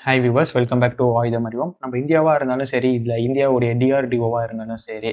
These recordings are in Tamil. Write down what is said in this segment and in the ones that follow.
Hi viewers, welcome back to ஆயுதம் அறிவோம். நம்ம இந்தியாவாக இருந்தாலும் சரி, இல்லை இந்தியாவுடைய டிஆர்டிஓவாக இருந்தாலும் சரி,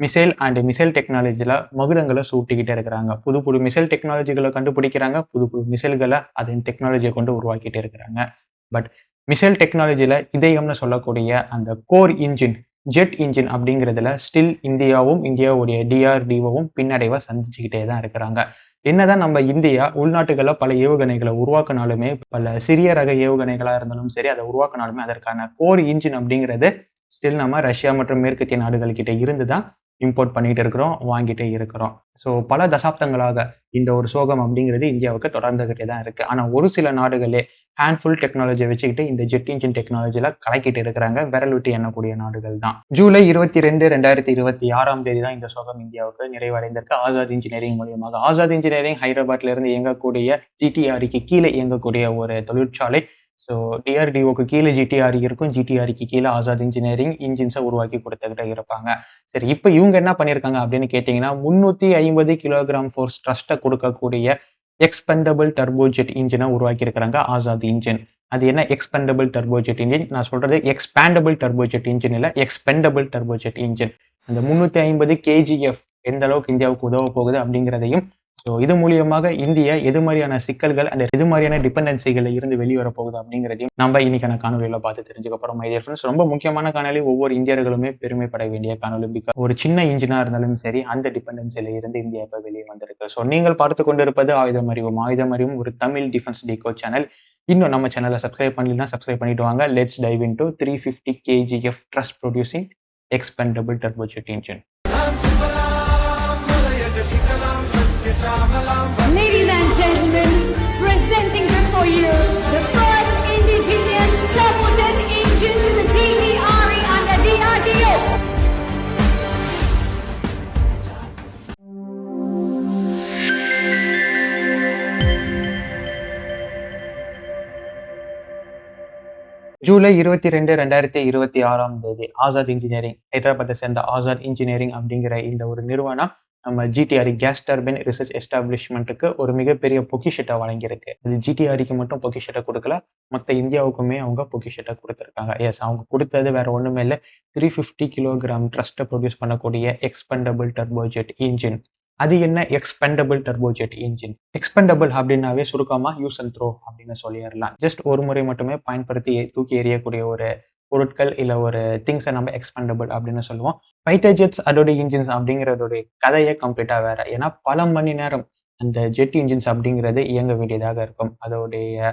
மிசைல் அண்ட் மிசைல் டெக்னாலஜியில் மகுடங்களை சூட்டிக்கிட்டே இருக்கிறாங்க. புது புது மிசைல் டெக்னாலஜிகளை கண்டுபிடிக்கிறாங்க, புது புது மிசைல்களை அதன் டெக்னாலஜியை கொண்டு உருவாக்கிட்டே இருக்கிறாங்க. பட் மிசைல் டெக்னாலஜியில் இதயம்னு சொல்லக்கூடிய அந்த கோர் இன்ஜின், ஜெட் இன்ஜின் அப்படிங்கிறதுல ஸ்டில் இந்தியாவும் இந்தியாவுடைய டிஆர்டிஓவும் பின்னடைவை சந்திச்சுக்கிட்டே தான் இருக்கிறாங்க. என்னதான் நம்ம இந்தியா உள்நாட்டுகளை பல ஏவுகணைகளை உருவாக்கினாலுமே, பல சிறிய ரக ஏவுகணைகளா இருந்தாலும் சரி, அதை உருவாக்கினாலுமே அதற்கான கோர் இன்ஜின் அப்படிங்கிறது ஸ்டில் நம்ம ரஷ்யா மற்றும் மேற்கத்திய நாடுகள் கிட்ட இருந்து தான் இம்போர்ட் பண்ணிட்டு இருக்கிறோம், வாங்கிட்டே இருக்கிறோம். ஸோ பல தசாப்தங்களாக இந்த ஒரு சோகம் அப்படிங்கிறது இந்தியாவுக்கு தொடர்ந்துகிட்டே தான் இருக்கு. ஆனால் ஒரு சில நாடுகளே ஹேண்ட்ஃபுல் டெக்னாலஜியை வச்சுக்கிட்டு இந்த ஜெட் இன்ஜின் டெக்னாலஜியில கலக்கிட்டு இருக்கிறாங்க. விரல் விட்டு எண்ணக்கூடிய நாடுகள் தான். ஜூலை 22, 2026 தான் இந்த சோகம் இந்தியாவுக்கு நிறைவடைந்திருக்கு. ஆசாத் இன்ஜினியரிங் மூலியமாக. ஆசாத் இன்ஜினியரிங் ஹைதராபாத்ல இருந்து இயங்கக்கூடிய ஜிடிஆருக்கு கீழே இயங்கக்கூடிய ஒரு தொழிற்சாலை. ஸோ டிஆர்டிஓக்கு கீழே ஜிடிஆர் இருக்கும், ஜிடிஆருக்கு கீழே ஆசாத் இன்ஜினியரிங் இன்ஜின்ஸை உருவாக்கி கொடுத்துக்கிட்டே இருப்பாங்க. சரி, இப்போ இவங்க என்ன பண்ணியிருக்காங்க அப்படின்னு கேட்டிங்கன்னா, 350 கிலோகிராம் ஃபோர்ஸ் ட்ரஸ்ட்டை கொடுக்கக்கூடிய எக்ஸ்பெண்டபிள் டர்போஜெட் இன்ஜினை உருவாக்கி இருக்கிறாங்க ஆசாத் இன்ஜின். அது என்ன எக்ஸ்பெண்டபிள் டர்போஜெட் இன்ஜின்? நான் சொல்றது எக்ஸ்பேண்டபிள் டர்போஜெட் இன்ஜின் இல்லை, எக்ஸ்பெண்டபிள் டர்போஜெட் இன்ஜின். அந்த 350 கேஜிஎஃப் எந்த அளவுக்கு இந்தியாவுக்கு உதவ போகுது அப்படிங்கிறதையும், ஸோ இது மூலியமாக இந்தியா எது மாதிரியான சிக்கல்கள் அண்ட் எது மாதிரியான டிபெண்டன்சிகளை இருந்து வெளிவர போகுது அப்படிங்கிறதையும் நம்ம இன்னைக்கான காணொலியில பார்த்து தெரிஞ்சுக்க போறோம். மை டியர் ஃப்ரெண்ட்ஸ், ரொம்ப முக்கியமான காணொலி, ஒவ்வொரு இந்தியர்களுமே பெருமைப்பட வேண்டிய காணொலி. பிகாஸ் ஒரு சின்ன இன்ஜினா இருந்தாலும் சரி, அந்த டிபெண்டன்சில இருந்து இந்தியா இப்போ வெளியே வந்திருக்கு. ஸோ நீங்கள் பார்த்து கொண்டிருப்பது ஆயுதம் அறிவும். ஆயுதம் அறிவும் ஒரு தமிழ் டிஃபென்ஸ் டீகோ சேனல். இன்னும் நம்ம சேனலை சப்ஸ்கிரைப் பண்ணலாம், சப்ஸ்கிரைப் பண்ணிட்டு வாங்க. Let's dive into 350 kgf trust producing expendable turbojet engine. Ladies and gentlemen, presenting before you the first indigenous turbojet engine to the GTRE under DRDO. ஜூலை 22, 2026 ஆசாத் இன்ஜினியரிங், ஹைதராபாத்தை சேர்ந்த ஆசாத் இன்ஜினியரிங் அப்படிங்கிற இந்த ஒரு நிறுவனம் நம்ம ஜிடிஆர் கேஸ் டர்பைன் ரிசர்ச் எஸ்டாப்ளிஷ்மெண்ட்டுக்கு ஒரு மிகப்பெரிய பொக்கிஷத்தை வழங்கியிருக்கு. இது ஜிடிஆருக்கு மட்டும் பொக்கிஷத்தை கொடுக்கல, மற்ற இந்தியாவுக்குமே அவங்க பொக்கிஷத்தை கொடுத்துருக்காங்க. எஸ், அவங்க கொடுத்தது வேற ஒண்ணுமே இல்லை, 350 கிலோகிராம் ட்ரஸ்ட்டை ப்ரொடியூஸ் பண்ணக்கூடிய எக்ஸ்பெண்டபிள் டர்போஜெட் இன்ஜின். அது என்ன எக்ஸ்பெண்டபிள் டர்போஜெட் இன்ஜின்? எக்ஸ்பெண்டபிள் அப்படின்னாவே சுருக்கமா யூஸ் அண்ட் த்ரோ அப்படின்னு சொல்லிடலாம். ஜஸ்ட் ஒரு முறை மட்டுமே பயன்படுத்தி தூக்கி எறியக்கூடிய ஒரு பொருட்கள் இல்லை ஒரு திங்ஸை நம்ம எக்ஸ்பெண்டபிள் அப்படின்னு சொல்லுவோம். ஃபைட்டர் ஜெட்ஸ் அதோட இன்ஜின்ஸ் அப்படிங்கிறதோடைய கதையை கம்ப்ளீட்டா வேற. ஏன்னா பல மணி நேரம் அந்த ஜெட் இன்ஜின்ஸ் அப்படிங்கிறது இயங்க வேண்டியதாக இருக்கும். அதோடைய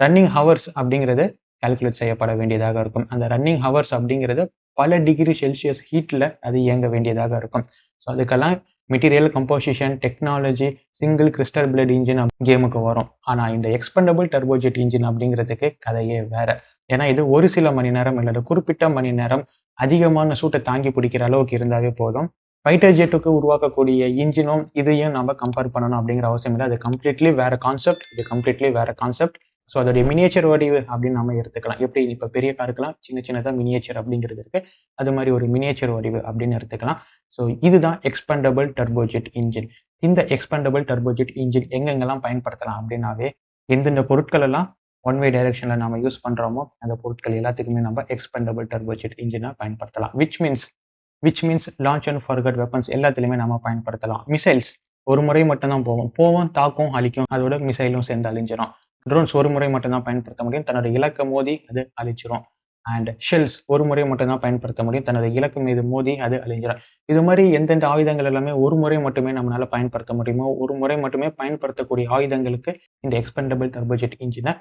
ரன்னிங் ஹவர்ஸ் அப்படிங்கிறது கால்குலேட் செய்யப்பட வேண்டியதாக இருக்கும். அந்த ரன்னிங் ஹவர்ஸ் அப்படிங்கிறது பல டிகிரி செல்சியஸ் ஹீட்ல அது இயங்க வேண்டியதாக இருக்கும். ஸோ அதுக்கெல்லாம் material composition, technology, single crystal blood engine கேமுக்கு வரும். ஆனால் இந்த எக்ஸ்பெண்டபிள் டர்போஜெட் இன்ஜின் அப்படிங்கிறதுக்கு கதையே வேற. ஏன்னா இது ஒரு சில மணி நேரம் இல்லை, குறிப்பிட்ட மணி நேரம் அதிகமான சூட்டை தாங்கி பிடிக்கிற அளவுக்கு இருந்தாவே போதும். ஃபைட்டர் ஜெட்டுக்கு உருவாக்கக்கூடிய இன்ஜினும் இதையும் நம்ம கம்பேர் பண்ணணும் அப்படிங்கிற அவசியம் இல்லை. அது கம்ப்ளீட்லி வேற கான்செப்ட், இது கம்ப்ளீட்லி வேற கான்செப்ட். ஸோ அதோடைய மினியேச்சர் வடிவு அப்படின்னு நம்ம எடுத்துக்கலாம். எப்படி இப்போ பெரிய காருக்கெல்லாம் சின்ன சின்னதாக மினியேச்சர் அப்படிங்கிறது இருக்கு, அது மாதிரி ஒரு மினியேச்சர் வடிவு அப்படின்னு எடுத்துக்கலாம். ஸோ இதுதான் எக்ஸ்பெண்டபிள் டர்போஜெட் இன்ஜின். இந்த எக்ஸ்பெண்டபிள் டர்போஜெட் இன்ஜின் எங்கெங்கெல்லாம் பயன்படுத்தலாம் அப்படின்னாவே, எந்தெந்த பொருட்கள் எல்லாம் ஒன் வே டைரக்ஷன்ல நம்ம யூஸ் பண்றோமோ அந்த பொருட்கள் எல்லாத்துக்குமே நம்ம எக்ஸ்பெண்டபிள் டர்போஜெட் இன்ஜினை பயன்படுத்தலாம். Which means launch and forgot weapons எல்லாத்துலேயுமே நம்ம பயன்படுத்தலாம். மிசைல்ஸ் ஒரு முறை மட்டும்தான் போவோம், தாக்கும், அழிக்கும், அதோட மிசைலும் சேர்ந்து அழிஞ்சிடும். ட்ரோன்ஸ் ஒரு முறை மட்டும்தான் பயன்படுத்த முடியும், தன்னோட இலக்கை மோதி அது அழிச்சிரும். அண்ட் ஷெல்ஸ் ஒரு முறை மட்டும்தான் பயன்படுத்த முடியும், தன்னோட இலக்கு மீது மோதி அது அழிஞ்சிடும். இது மாதிரி எந்தெந்த ஆயுதங்கள் எல்லாமே ஒரு முறை மட்டுமே நம்மளால பயன்படுத்த முடியுமோ, ஒரு முறை மட்டுமே பயன்படுத்தக்கூடிய ஆயுதங்களுக்கு இந்த எக்ஸ்பெண்டபிள் டர்போஜெட் இன்ஜினை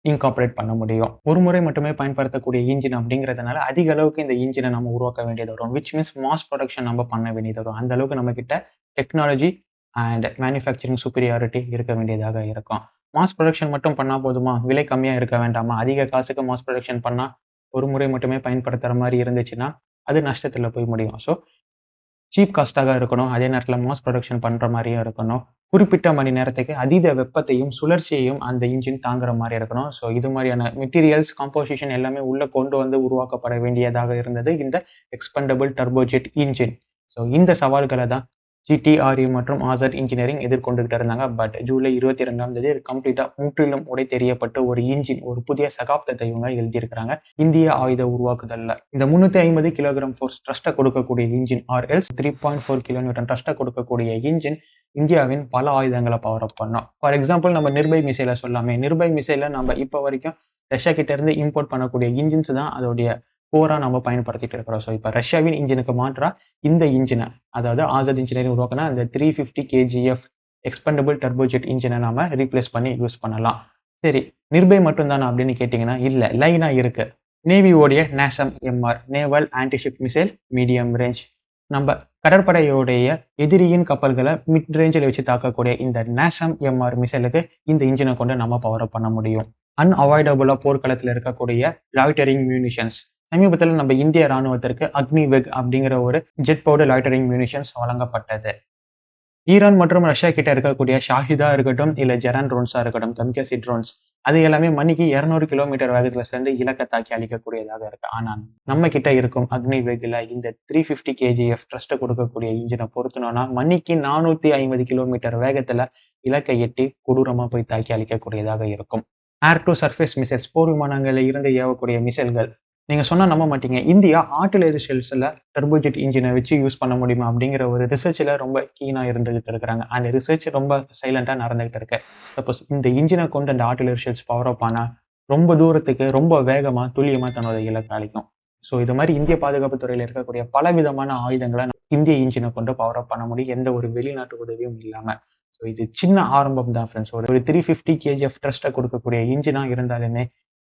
இன்கார்பரேட் பண்ண முடியும். ஒரு முறை மட்டுமே பயன்படுத்தக்கூடிய இன்ஜின் அப்படிங்கிறதுனால அதிக அளவுக்கு இந்த இன்ஜினை நம்ம உருவாக்க வேண்டியது வரும். விச் மீன்ஸ் மாஸ் ப்ரொடக்ஷன் நம்ம பண்ண வேண்டியது வரும். அந்த அளவுக்கு நம்ம கிட்ட டெக்னாலஜி அண்ட் மேனுஃபேக்சரிங் சுப்பீரியாரிட்டி இருக்க வேண்டியதாக இருக்கும். மாஸ் ப்ரொடக்ஷன் மட்டும் பண்ணா போதுமா? விலை கம்மியா இருக்க வேண்டாமா? அதிக காசுக்கு மாஸ் ப்ரொடக்ஷன் பண்ணா ஒரு முறை மட்டுமே பயன்படுத்துற மாதிரி இருந்துச்சுன்னா அது நஷ்டத்துல போய் முடியும். ஸோ சீப் காஸ்டாக இருக்கணும், அதே நேரத்தில் மாஸ் ப்ரொடக்ஷன் பண்ற மாதிரியும் இருக்கணும். குறிப்பிட்ட மணி நேரத்துக்கு அதீத வெப்பத்தையும் சுழற்சியையும் அந்த இன்ஜின் தாங்குற மாதிரி இருக்கணும். ஸோ இது மாதிரியான மெட்டீரியல்ஸ் காம்போசிஷன் எல்லாமே உள்ள கொண்டு வந்து உருவாக்கப்பட வேண்டியதாக இருந்தது இந்த எக்ஸ்பெண்டபிள் டர்போஜெட் இன்ஜின். ஸோ இந்த சவால்களை தான் ஜிடிஆர்இ மற்றும் ஆசாத் இன்ஜினியரிங் எதிர்கொண்டுகிட்டு இருந்தாங்க. பட் ஜூலை 22ஆம் தேதி இது கம்ப்ளீட்டா முற்றிலும் உடைத்தெறியப்பட்ட ஒரு இன்ஜின், ஒரு புதிய சகாப்தத்தை இவங்க எழுதியிருக்கிறாங்க இந்திய ஆயுத உருவாக்குதல்ல. இந்த 350 கிலோகிராம் ஃபோர்ஸ் த்ரஸ்ட்டை கொடுக்கக்கூடிய இன்ஜின் ஆர்எல்ஸ் 3.4 கிலோநியூட்டன் த்ரஸ்ட்டை கொடுக்கக்கூடிய இன்ஜின் இந்தியாவின் பல ஆயுதங்களை பவர் அப் பண்ணும். ஃபார் எக்ஸாம்பிள் நம்ம நிர்பய் மிசைலை சொல்லாமே. நிர்பய் மிசைல நம்ம இப்போ வரைக்கும் ரஷ்யா கிட்ட இருந்து இம்போர்ட் பண்ணக்கூடிய இன்ஜின்ஸ் தான் அதோடைய கோரா நம்ம பயன்படுத்திட்டு இருக்கிறோம். ஸோ இப்போ ரஷ்யாவின் இன்ஜினுக்கு மாற்றா இந்த இன்ஜினை, அதாவது ஆசாத் இன்ஜினியரிங் உருவாக்கினா அந்த 350 kgf எக்ஸ்பெண்டபிள் டர்போஜெட் இன்ஜினை நாம ரீப்ளேஸ் பண்ணி யூஸ் பண்ணலாம். சரி, நிர்பய் மட்டும் தானே அப்படின்னு கேட்டிங்கன்னா இல்லை, லைனா இருக்கு. நேவியோடைய நேசம் MR, naval anti-ship missile medium range, நம்ம கடற்படையோடைய எதிரியின் கப்பல்களை மிட் ரேஞ்சில் வச்சு தாக்கக்கூடிய இந்த நேசம் எம்ஆர் மிசைலுக்கு இந்த இன்ஜினை கொண்டு நம்ம பவர் அப் பண்ண முடியும். அன்அவாய்டபுளா போர்க்களத்தில் இருக்கக்கூடிய லாய்டரிங் மியூனிஷன்ஸ், சமீபத்தில் நம்ம இந்திய ராணுவத்திற்கு அக்னிவெக் அப்படிங்கிற ஒரு ஜெட் பவுடர் லாய்டரிங் மியூனிஷன்ஸ் வழங்கப்பட்டது. ஈரான் மற்றும் ரஷ்யா கிட்ட இருக்கக்கூடிய ஷாஹிதா இருக்கட்டும், இல்ல ஜெரான் ட்ரோன்ஸா இருக்கட்டும், கம்கசி ட்ரோன்ஸ், அது எல்லாமே மணிக்கு 200 கிலோமீட்டர் வேகத்துல சேர்ந்து இலக்கை தாக்கி அழிக்கக்கூடியதாக இருக்கு. ஆனால் நம்ம கிட்ட இருக்கும் அக்னிவெக்ல இந்த 350 kgf த்ரஸ்ட்டை கொடுக்கக்கூடிய இன்ஜினை பொருத்தணும்னா மணிக்கு 450 கிலோமீட்டர் வேகத்துல இலக்கை எட்டி கொடூரமா போய் தாக்கி அழிக்கக்கூடியதாக இருக்கும். ஏர் டு சர்ஃபேஸ் மிசைல்ஸ், போர் விமானங்களில் இருந்து ஏவக்கூடிய மிசைல்கள். நீங்க சொன்னா நம்ப மாட்டீங்க, இந்தியா ஆர்ட்டிலரி ஷெல்ஸ்ல டர்போஜெட் இன்ஜினை வச்சு யூஸ் பண்ண முடியுமா அப்படிங்கிற ஒரு ரிசர்ச்ல ரொம்ப கீனா இருந்துகிட்டு இருக்கிறாங்க. அந்த ரிசர்ச் ரொம்ப சைலண்டா நடந்துகிட்டு இருக்கு. சப்போஸ் இந்த இன்ஜினை கொண்டு அந்த ஆர்ட்டிலரி ஷெல்ஸ் பவர் அப் ஆனா ரொம்ப தூரத்துக்கு ரொம்ப வேகமா துல்லியமா தன்னோட இலக்கை அளிக்கும். ஸோ இது மாதிரி இந்திய பாதுகாப்பு துறையில இருக்கக்கூடிய பல விதமான ஆயுதங்களை இந்திய இன்ஜினை கொண்டு பவர் அப் பண்ண முடியும், எந்த ஒரு வெளிநாட்டு உதவியும் இல்லாம. ஸோ இது சின்ன ஆரம்பம் தான் ஃப்ரெண்ட்ஸ். ஒரு 350 kgf த்ரஸ்ட்டை கொடுக்கக்கூடிய இன்ஜினா இருந்தாலுமே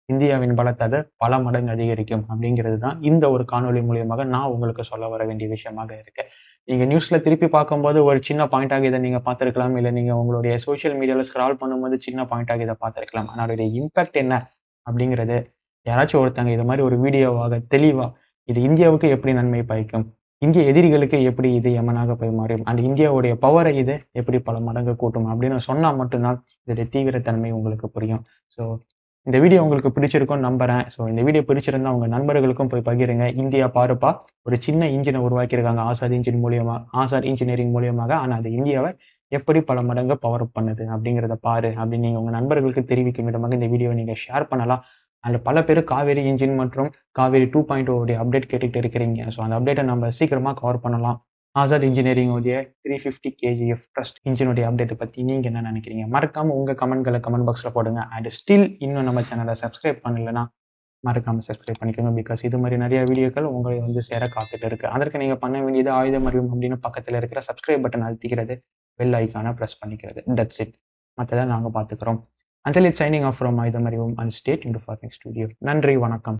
இந்தியாவின் பலத்தை அது பல மடங்கு அதிகரிக்கும் அப்படிங்கிறது தான் இந்த ஒரு காணொலி மூலியமாக நான் உங்களுக்கு சொல்ல வர வேண்டிய விஷயமாக இருக்கு. நீங்க நியூஸ்ல திருப்பி பார்க்கும்போது ஒரு சின்ன பாயிண்டாக இதை நீங்க பார்த்திருக்கலாம், இல்லை நீங்க உங்களுடைய சோஷியல் மீடியால ஸ்க்ரால் பண்ணும்போது சின்ன பாயிண்டாக இதை பார்த்திருக்கலாம். அதனுடைய இம்பாக்ட் என்ன அப்படிங்கிறது யாராச்சும் ஒருத்தங்க இது மாதிரி ஒரு வீடியோவாக தெளிவா இது இந்தியாவுக்கு எப்படி நன்மை பயக்கும், இந்திய எதிரிகளுக்கு எப்படி இது யமனாக போய் மாறும், அண்ட் இந்தியாவுடைய பவரை இது எப்படி பல மடங்கு கூட்டும் அப்படின்னு சொன்னா மட்டும்தான் இதோடைய தீவிரத்தன்மை உங்களுக்கு புரியும். ஸோ இந்த வீடியோ உங்களுக்கு பிடிச்சிருக்கும்னு நம்புறேன். ஸோ இந்த வீடியோ பிடிச்சிருந்தா உங்க நண்பர்களுக்கும் போய் பகிருங்க. இந்தியா பாருப்பா ஒரு சின்ன இன்ஜினை உருவாக்கியிருக்காங்க ஆசாத் இன்ஜின் மூலியமா, ஆசாத் இன்ஜினியரிங் மூலியமாக. ஆனா அது இந்தியாவை எப்படி பல மடங்கு பவர் அப் பண்ணுது அப்படிங்கிறத பாரு அப்படின்னு நீங்க உங்க நண்பர்களுக்கு தெரிவிக்கும் விதமாக இந்த வீடியோவை நீங்க ஷேர் பண்ணலாம். அதில் பல பேர் காவேரி இன்ஜின் மற்றும் காவேரி 2.0 அப்டேட் கேட்டுக்கிட்டு இருக்கிறீங்க. ஸோ அந்த அப்டேட்டை நம்ம சீக்கிரமா கவர் பண்ணலாம். ஆசாத் இன்ஜினியரிங் உடைய 350 kgf த்ரஸ்ட் இன்ஜினுடைய அப்டேட்டை பற்றி நீங்க என்ன நினைக்கிறீங்க? மறக்காம உங்க கமெண்ட்களை கமெண்ட் பாக்ஸ்ல போடுங்க. அண்ட் ஸ்டில் இன்னும் நம்ம சேனலை சப்ஸ்கிரைப் பண்ணலைன்னா மறக்காம சப்ஸ்கிரைப் பண்ணிக்கோங்க. பிகாஸ் இது மாதிரி நிறைய வீடியோக்கள் உங்களை சேர காத்துட்டு இருக்கு. அதற்கு நீங்க பண்ண வேண்டியது ஆயுதம் அறிவும் அப்படின்னு பக்கத்தில் இருக்கிற சப்ஸ்கிரைப் பட்டன் அழுத்திக்கிறது, பெல் ஐக்கான ப்ரெஸ் பண்ணிக்கிறது. That's it. மற்றதை நாங்கள் பார்த்துக்கிறோம். Until it's signing off from ஆயுதம் அறிவும் and stay tuned for next video. நன்றி, வணக்கம்.